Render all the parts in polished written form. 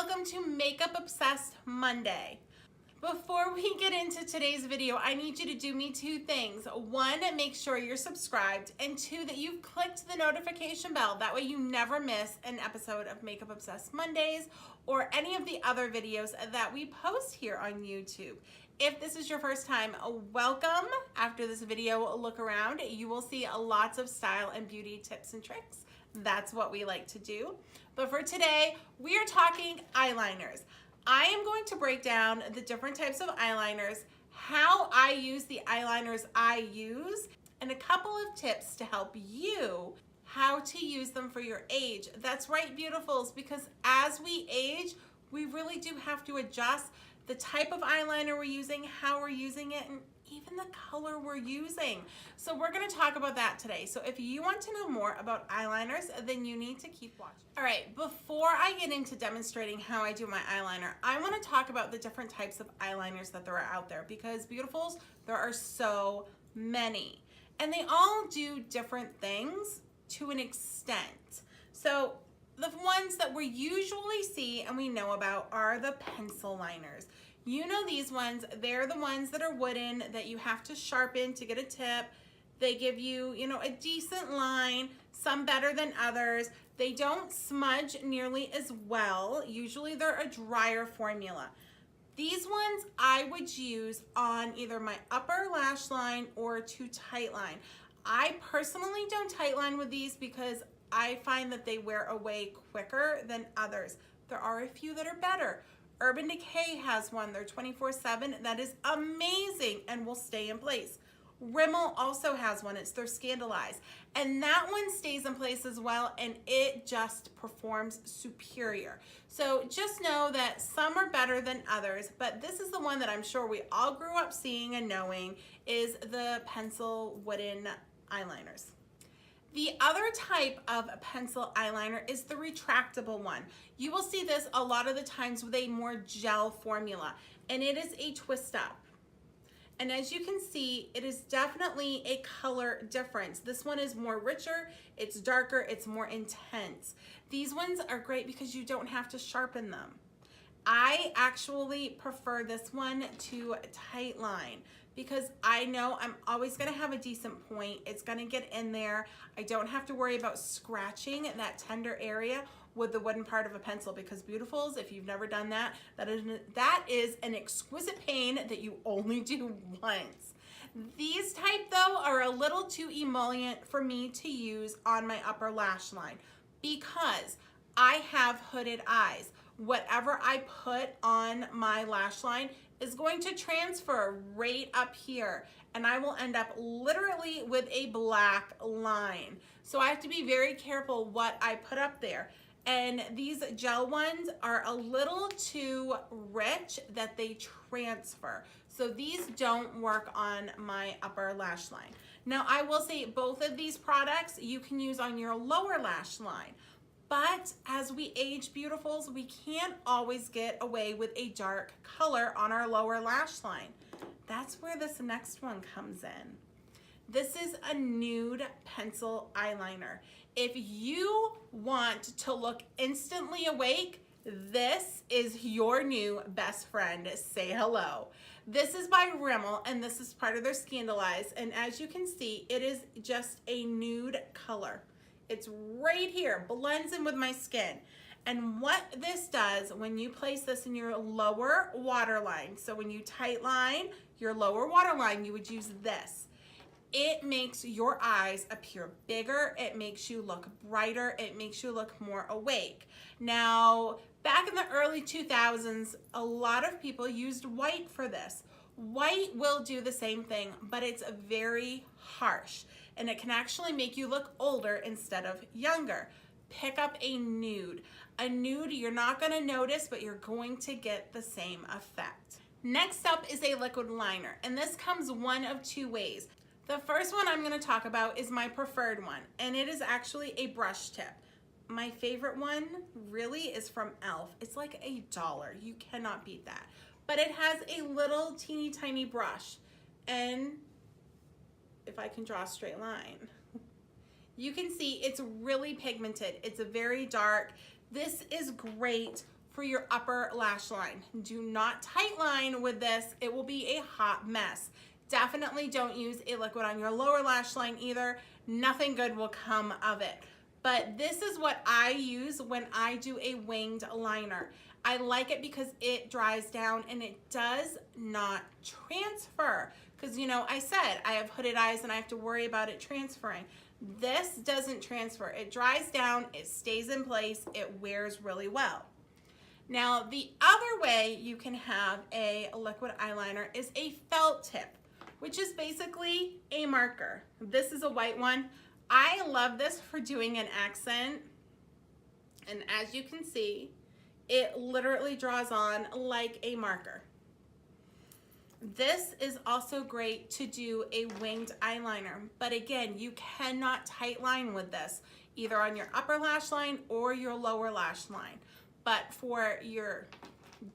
welcome to Makeup Obsessed Monday. Before we get into today's video, I need you to do me two things. One, make sure you're subscribed, and two, that you've clicked the notification bell. That way you never miss an episode of Makeup Obsessed Mondays or any of the other videos that we post here on YouTube. If this is your first time, welcome. After this video look around, you will see lots of style and beauty tips and tricks. That's what we like to do. But for today, we are talking eyeliners. I am going to break down the different types of eyeliners, how I use the eyeliners I use, and a couple of tips to help you how to use them for your age. That's right, beautifuls, because as we age, we really do have to adjust the type of eyeliner we're using, how we're using it, and even the color we're using. So we're gonna talk about that today. So if you want to know more about eyeliners, then you need to keep watching. All right, before I get into demonstrating how I do my eyeliner, I wanna talk about the different types of eyeliners that there are out there, because beautifuls, there are so many. And they all do different things to an extent. So the ones that we usually see and we know about are the pencil liners. You know these ones, they're the ones that are wooden that you have to sharpen to get a tip. They give you, a decent line, some better than others. They don't smudge nearly as well. Usually they're a drier formula. These ones I would use on either my upper lash line or to tight line. I personally don't tight line with these because I find that they wear away quicker than others. There are a few that are better. Urban Decay has one, they're 24/7, that is amazing and will stay in place. Rimmel also has one, it's their Scandalize, and that one stays in place as well, and it just performs superior. So just know that some are better than others, but this is the one that I'm sure we all grew up seeing and knowing is the pencil wooden eyeliners. The other type of pencil eyeliner is the retractable one. You will see this a lot of the times with a more gel formula, and it is a twist up. And as you can see, it is definitely a color difference. This one is more richer, it's darker, it's more intense. These ones are great because you don't have to sharpen them. I actually prefer this one to tight line because I know I'm always gonna have a decent point. It's gonna get in there. I don't have to worry about scratching that tender area with the wooden part of a pencil, because beautifuls, if you've never done that, that is an exquisite pain that you only do once. These type though are a little too emollient for me to use on my upper lash line because I have hooded eyes. Whatever I put on my lash line is going to transfer right up here, and I will end up literally with a black line. So I have to be very careful what I put up there. And these gel ones are a little too rich that they transfer. So these don't work on my upper lash line. Now I will say both of these products you can use on your lower lash line. But as we age, beautifuls, we can't always get away with a dark color on our lower lash line. That's where this next one comes in. This is a nude pencil eyeliner. If you want to look instantly awake, this is your new best friend. Say hello. This is by Rimmel, and this is part of their Scandalize. And as you can see, it is just a nude color. It's right here, blends in with my skin. And what this does when you place this in your lower waterline, so when you tight line your lower waterline, you would use this. It makes your eyes appear bigger, it makes you look brighter, it makes you look more awake. Now, back in the early 2000s, a lot of people used white for this. White will do the same thing, but it's very harsh, and it can actually make you look older instead of younger. Pick up a nude. A nude you're not gonna notice, but you're going to get the same effect. Next up is a liquid liner, and this comes one of two ways. The first one I'm gonna talk about is my preferred one, and it is actually a brush tip. My favorite one really is from e.l.f. It's like $1. You cannot beat that. But it has a little teeny tiny brush, and if I can draw a straight line, you can see it's really pigmented. It's very dark. This is great for your upper lash line. Do not tight line with this. It will be a hot mess. Definitely don't use a liquid on your lower lash line either. Nothing good will come of it. But this is what I use when I do a winged liner. I like it because it dries down and it does not transfer. Because, you know, I said I have hooded eyes and I have to worry about it transferring. This doesn't transfer. It dries down, it stays in place, it wears really well. Now, the other way you can have a liquid eyeliner is a felt tip, which is basically a marker. This is a white one. I love this for doing an accent. And as you can see, it literally draws on like a marker. This is also great to do a winged eyeliner, but again, you cannot tight line with this, either on your upper lash line or your lower lash line. But for your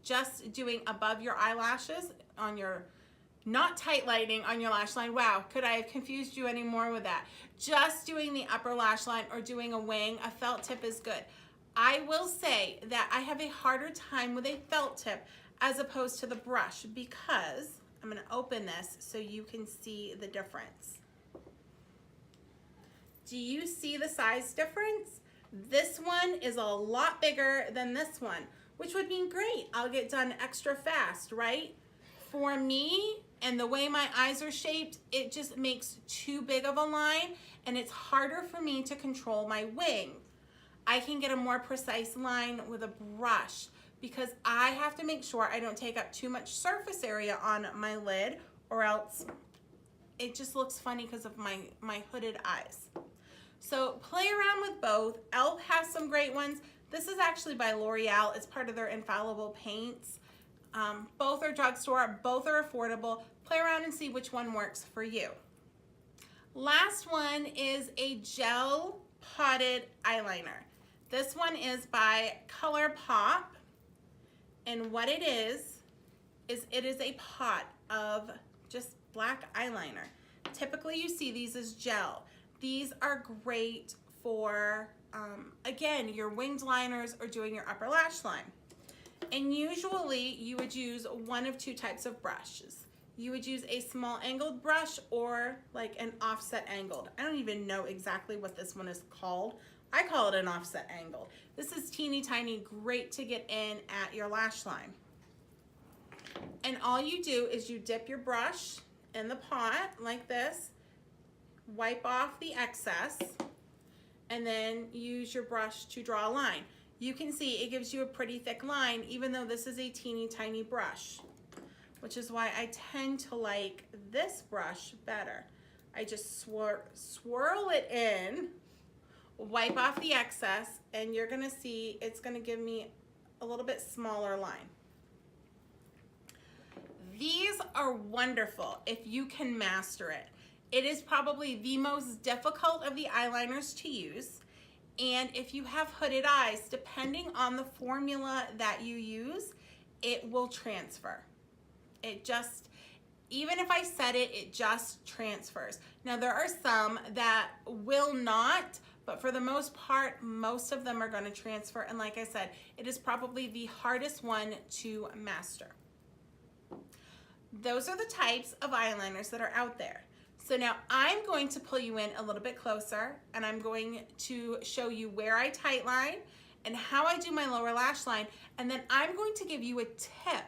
just doing above your eyelashes on your not tight lining on your lash line. Wow, could I have confused you any more with that? Just doing the upper lash line or doing a wing, a felt tip is good. I will say that I have a harder time with a felt tip as opposed to the brush because I'm gonna open this so you can see the difference. Do you see the size difference? This one is a lot bigger than this one, which would mean great, I'll get done extra fast, right? For me, and the way my eyes are shaped, it just makes too big of a line and it's harder for me to control my wing. I can get a more precise line with a brush because I have to make sure I don't take up too much surface area on my lid or else it just looks funny because of my hooded eyes. So play around with both. e.l.f. has some great ones. This is actually by L'Oreal. It's part of their infallible paints. Both are drugstore, both are affordable. Play around and see which one works for you. Last one is a gel potted eyeliner. This one is by ColourPop, and what it is it is a pot of just black eyeliner. Typically you see these as gel. These are great for, again, your winged liners or doing your upper lash line. And usually you would use one of two types of brushes. You would use a small angled brush or like an offset angled. I don't even know exactly what this one is called. I call it an offset angled. This is teeny tiny, great to get in at your lash line. And all you do is you dip your brush in the pot like this, wipe off the excess, and then use your brush to draw a line. You can see it gives you a pretty thick line even though this is a teeny tiny brush, which is why I tend to like this brush better. I just swirl it in, wipe off the excess, and you're gonna see it's gonna give me a little bit smaller line. These are wonderful if you can master it. It is probably the most difficult of the eyeliners to use. And if you have hooded eyes, depending on the formula that you use, it will transfer. It just, even if I set it, it just transfers. Now there are some that will not, but for the most part, most of them are gonna transfer. And like I said, it is probably the hardest one to master. Those are the types of eyeliners that are out there. So now I'm going to pull you in a little bit closer and I'm going to show you where I tight line and how I do my lower lash line. And then I'm going to give you a tip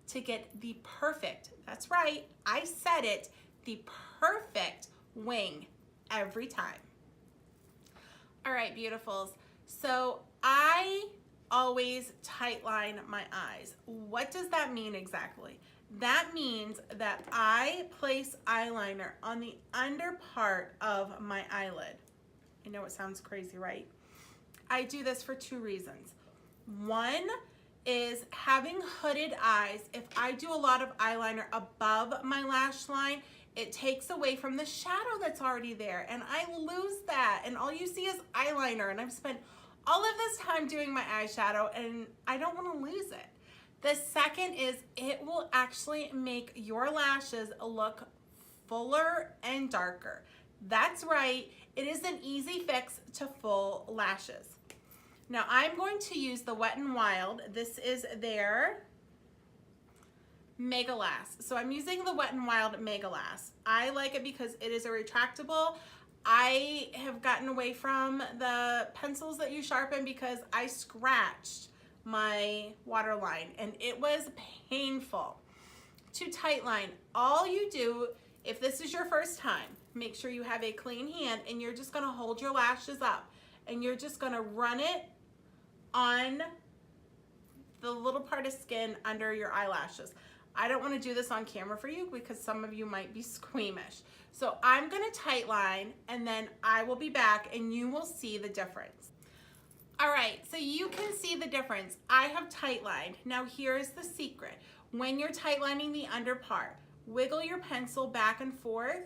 to get the perfect, that's right, I said it, the perfect wing every time. All right, beautifuls. So I always tight line my eyes. What does that mean exactly? That means that I place eyeliner on the under part of my eyelid. I know it sounds crazy, right? I do this for two reasons. One is having hooded eyes. If I do a lot of eyeliner above my lash line, it takes away from the shadow that's already there and I lose that and all you see is eyeliner and I've spent all of this time doing my eyeshadow and I don't want to lose it. The second is it will actually make your lashes look fuller and darker. That's right, it is an easy fix to full lashes. Now I'm going to use the Wet n Wild. This is their Mega Lash. So I'm using the Wet n Wild Mega Lash. I like it because it is a retractable. I have gotten away from the pencils that you sharpen because I scratched my waterline and it was painful. To tightline, all you do, if this is your first time, make sure you have a clean hand and you're just gonna hold your lashes up and you're just gonna run it on the little part of skin under your eyelashes. I don't want to do this on camera for you because some of you might be squeamish. So I'm going to tightline and then I will be back and you will see the difference. All right, so you can see the difference. I have tightlined. Now here's the secret. When you're tightlining the under part, wiggle your pencil back and forth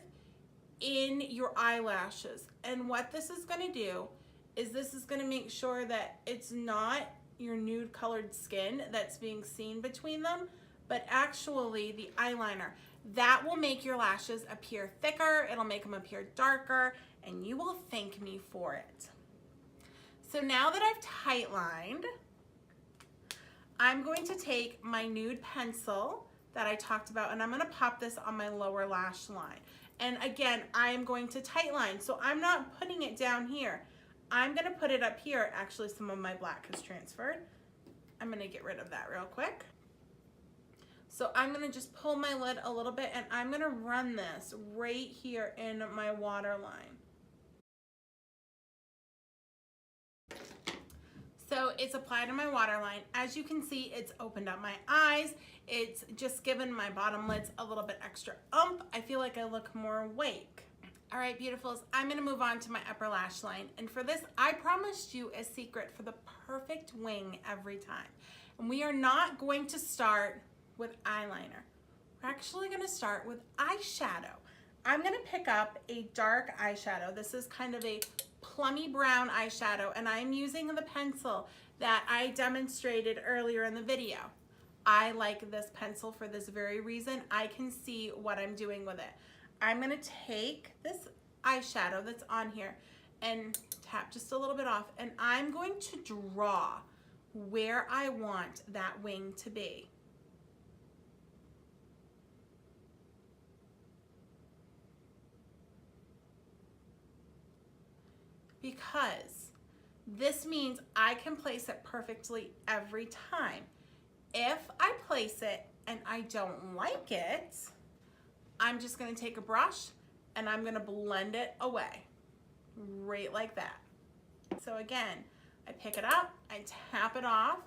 in your eyelashes. And what this is going to do is this is going to make sure that it's not your nude colored skin that's being seen between them, but actually the eyeliner. That will make your lashes appear thicker, it'll make them appear darker, and you will thank me for it. So now that I've tightlined, I'm going to take my nude pencil that I talked about and I'm gonna pop this on my lower lash line. And again, I am going to tightline, so I'm not putting it down here. I'm gonna put it up here. Actually, some of my black has transferred. I'm gonna get rid of that real quick. So I'm gonna just pull my lid a little bit and I'm gonna run this right here in my waterline. So it's applied on my waterline. As you can see, it's opened up my eyes. It's just given my bottom lids a little bit extra oomph. I feel like I look more awake. All right, beautifuls, I'm gonna move on to my upper lash line. And for this, I promised you a secret for the perfect wing every time. And we are not going to start with eyeliner. We're actually gonna start with eyeshadow. I'm gonna pick up a dark eyeshadow. This is kind of a plummy brown eyeshadow, and I'm using the pencil that I demonstrated earlier in the video. I like this pencil for this very reason. I can see what I'm doing with it. I'm gonna take this eyeshadow that's on here and tap just a little bit off, and I'm going to draw where I want that wing to be. Because this means I can place it perfectly every time. If I place it and I don't like it, I'm just gonna take a brush and I'm gonna blend it away, right like that. So again, I pick it up, I tap it off,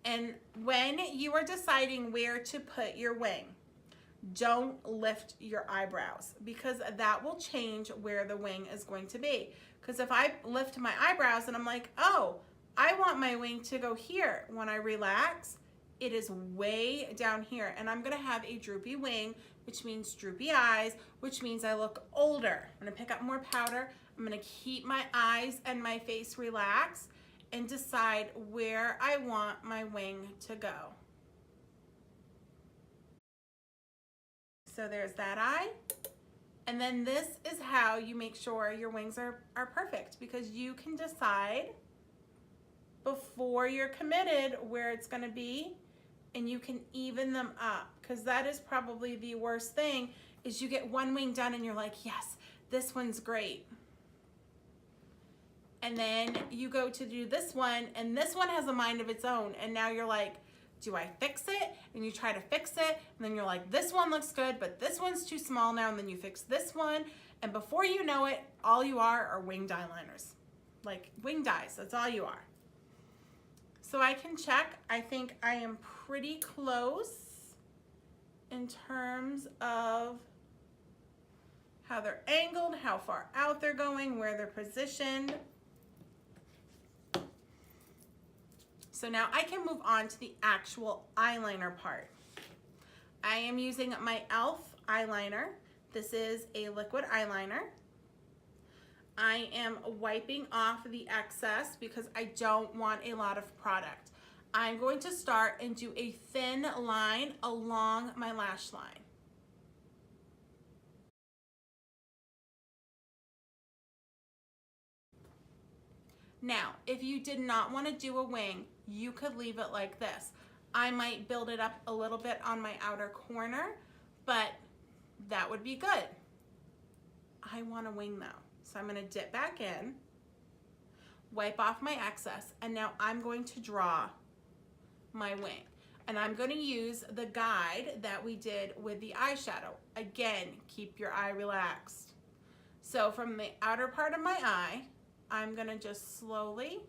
and when you are deciding where to put your wing, don't lift your eyebrows because that will change where the wing is going to be. Because if I lift my eyebrows and I'm like, oh, I want my wing to go here, when I relax, it is way down here, and I'm gonna have a droopy wing, which means droopy eyes, which means I look older. I'm gonna pick up more powder. I'm gonna keep my eyes and my face relaxed and decide where I want my wing to go. So there's that eye. And then this is how you make sure your wings are perfect, because you can decide before you're committed where it's gonna be, and you can even them up, because that is probably the worst thing, is you get one wing done and you're like, yes, this one's great. And then you go to do this one and this one has a mind of its own, and now you're like, do I fix it? And you try to fix it, and then you're like, this one looks good, but this one's too small now, and then you fix this one, and before you know it, all you are winged eyeliners. Like winged eyes, that's all you are. So I can check, I think I am pretty close in terms of how they're angled, how far out they're going, where they're positioned. So now I can move on to the actual eyeliner part. I am using my e.l.f. eyeliner. This is a liquid eyeliner. I am wiping off the excess because I don't want a lot of product. I'm going to start and do a thin line along my lash line. Now, if you did not want to do a wing, you could leave it like this. I might build it up a little bit on my outer corner, but that would be good. I want a wing though. So I'm going to dip back in, wipe off my excess, and now I'm going to draw my wing. And I'm going to use the guide that we did with the eyeshadow. Again, keep your eye relaxed. So from the outer part of my eye, I'm going to just slowly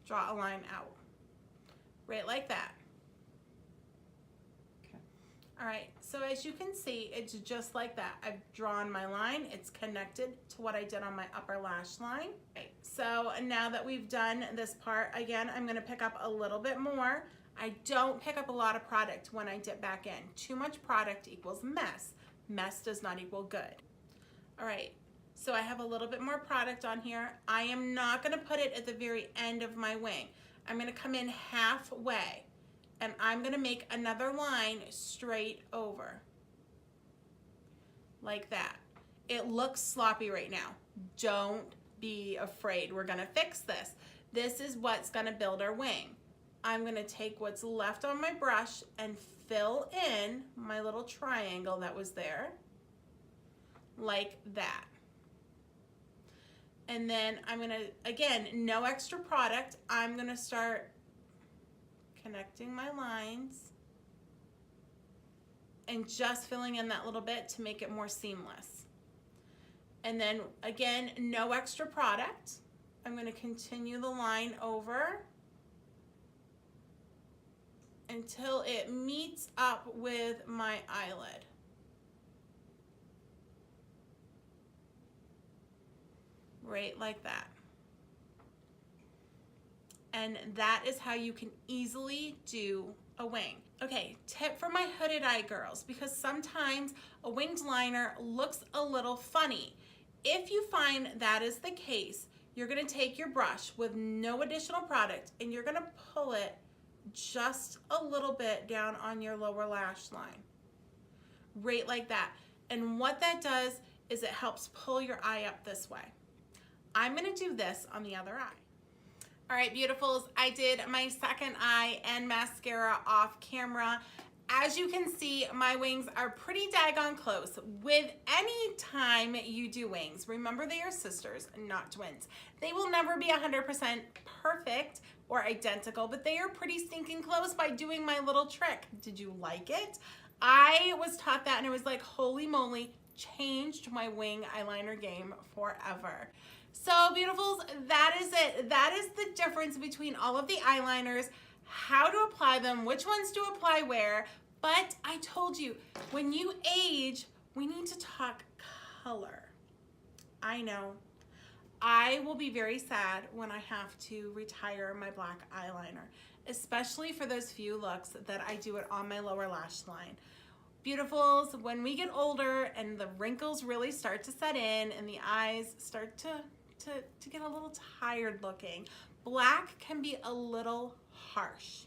draw a line out, right like that. Okay. All right, so as you can see, it's just like that. I've drawn my line. It's connected to what I did on my upper lash line. Okay, so now that we've done this part, again, I'm going to pick up a little bit more. I don't pick up a lot of product when I dip back in. Too much product equals mess. Mess does not equal good. All right, so I have a little bit more product on here. I am not going to put it at the very end of my wing. I'm going to come in halfway, and I'm going to make another line straight over, like that. It looks sloppy right now. Don't be afraid. We're going to fix this. This is what's going to build our wing. I'm going to take what's left on my brush and fill in my little triangle that was there, like that. And then I'm going to, again, no extra product. I'm going to start connecting my lines and just filling in that little bit to make it more seamless. And then again, no extra product. I'm going to continue the line over until it meets up with my eyelid. Right like that. And that is how you can easily do a wing. Okay, tip for my hooded eye girls, because sometimes a winged liner looks a little funny. If you find that is the case, you're gonna take your brush with no additional product and you're gonna pull it just a little bit down on your lower lash line, right like that. And what that does is it helps pull your eye up this way. I'm gonna do this on the other eye. All right, beautifuls, I did my second eye and mascara off camera. As you can see, my wings are pretty daggone close. With any time you do wings, remember they are sisters, not twins. They will never be 100% perfect or identical, but they are pretty stinking close by doing my little trick. Did you like it? I was taught that and it was like, holy moly, changed my wing eyeliner game forever. So beautifuls, that is it. That is the difference between all of the eyeliners, how to apply them, which ones to apply where. But I told you, when you age, we need to talk color. I know. I will be very sad when I have to retire my black eyeliner, especially for those few looks that I do it on my lower lash line. Beautifuls, when we get older and the wrinkles really start to set in and the eyes start to get a little tired looking, black can be a little harsh.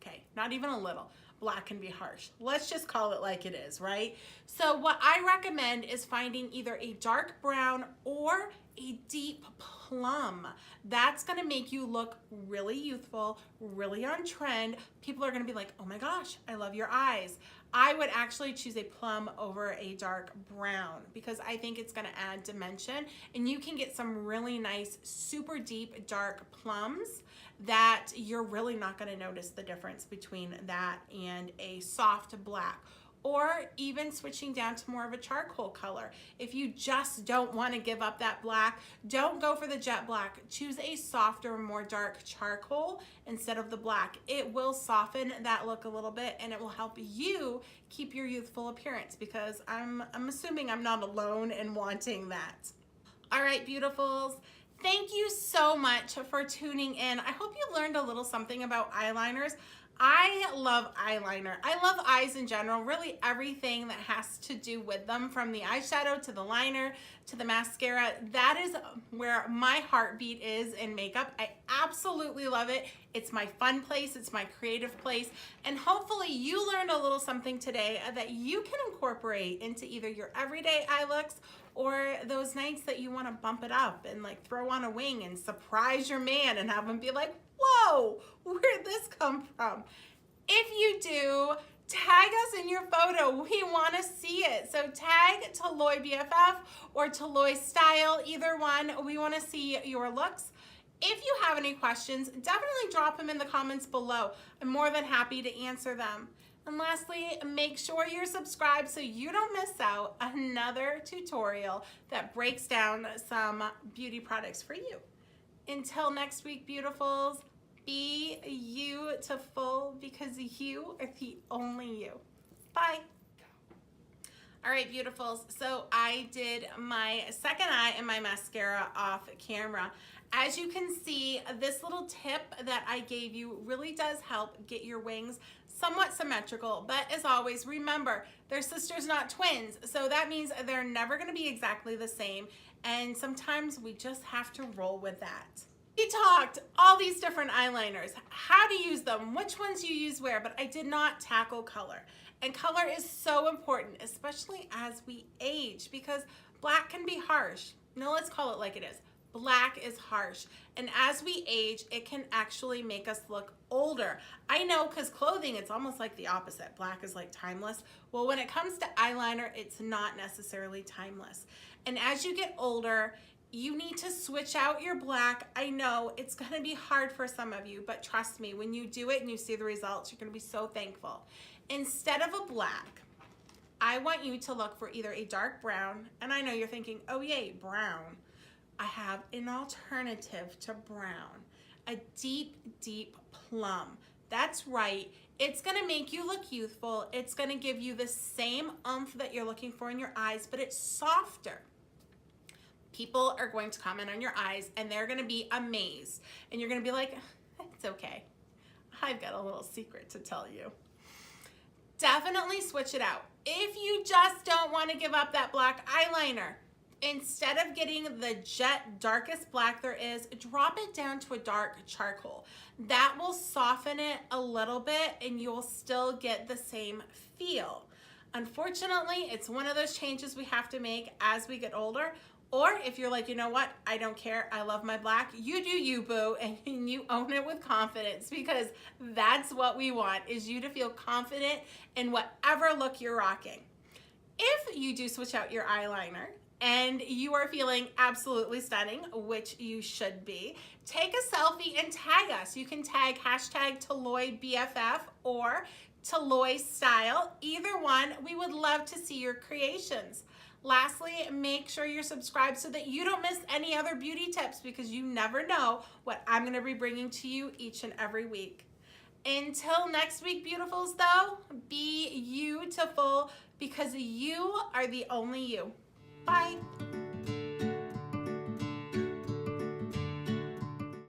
Okay, not even a little. Black can be harsh. Let's just call it like it is, right? So what I recommend is finding either a dark brown or a deep plum. That's gonna make you look really youthful, really on trend. People are gonna be like, oh my gosh, I love your eyes. I would actually choose a plum over a dark brown because I think it's gonna add dimension, and you can get some really nice, super deep dark plums that you're really not gonna notice the difference between that and a soft black, or even switching down to more of a charcoal color. If you just don't wanna give up that black, don't go for the jet black. Choose a softer, more dark charcoal instead of the black. It will soften that look a little bit and it will help you keep your youthful appearance, because I'm assuming I'm not alone in wanting that. All right, beautifuls. Thank you so much for tuning in. I hope you learned a little something about eyeliners. I love eyeliner. I love eyes in general, really everything that has to do with them, from the eyeshadow to the liner to the mascara. That is where my heartbeat is in makeup. I absolutely love it. It's my fun place, it's my creative place, and hopefully you learned a little something today that you can incorporate into either your everyday eye looks or those nights that you want to bump it up and like throw on a wing and surprise your man and have him be like, whoa, where'd this come from? If you do, tag us in your photo. We want to see it. So tag Taloy BFF or Taloy Style, either one. We want to see your looks. If you have any questions, definitely drop them in the comments below. I'm more than happy to answer them. And lastly, make sure you're subscribed so you don't miss out another tutorial that breaks down some beauty products for you. Until next week, beautifuls, be beautiful because you are the only you. Bye. All right, beautifuls, so I did my second eye and my mascara off camera. As you can see, this little tip that I gave you really does help get your wings somewhat symmetrical, but as always, remember, they're sisters, not twins, so that means they're never gonna be exactly the same, and sometimes we just have to roll with that. We talked all these different eyeliners, how to use them, which ones you use where, but I did not tackle color. And color is so important, especially as we age, because black can be harsh. No, let's call it like it is. Black is harsh, and as we age, it can actually make us look older. I know, because clothing, it's almost like the opposite. Black is like timeless. Well, when it comes to eyeliner, it's not necessarily timeless. And as you get older, you need to switch out your black. I know it's gonna be hard for some of you, but trust me, when you do it and you see the results, you're gonna be so thankful. Instead of a black, I want you to look for either a dark brown, and I know you're thinking, oh yay, brown. I have an alternative to brown, a deep, deep plum. That's right, it's gonna make you look youthful. It's gonna give you the same oomph that you're looking for in your eyes, but it's softer. People are going to comment on your eyes and they're gonna be amazed. And you're gonna be like, it's okay. I've got a little secret to tell you. Definitely switch it out. If you just don't wanna give up that black eyeliner, instead of getting the jet darkest black there is, drop it down to a dark charcoal. That will soften it a little bit and you'll still get the same feel. Unfortunately, it's one of those changes we have to make as we get older. Or if you're like, you know what, I don't care, I love my black, you do you, boo, and you own it with confidence, because that's what we want, is you to feel confident in whatever look you're rocking. If you do switch out your eyeliner and you are feeling absolutely stunning, which you should be, take a selfie and tag us. You can tag #TaloyBFF or Taloy Style, either one. We would love to see your creations. Lastly, make sure you're subscribed so that you don't miss any other beauty tips, because you never know what I'm gonna be bringing to you each and every week. Until next week, beautifuls, though, be beautiful because you are the only you. Bye.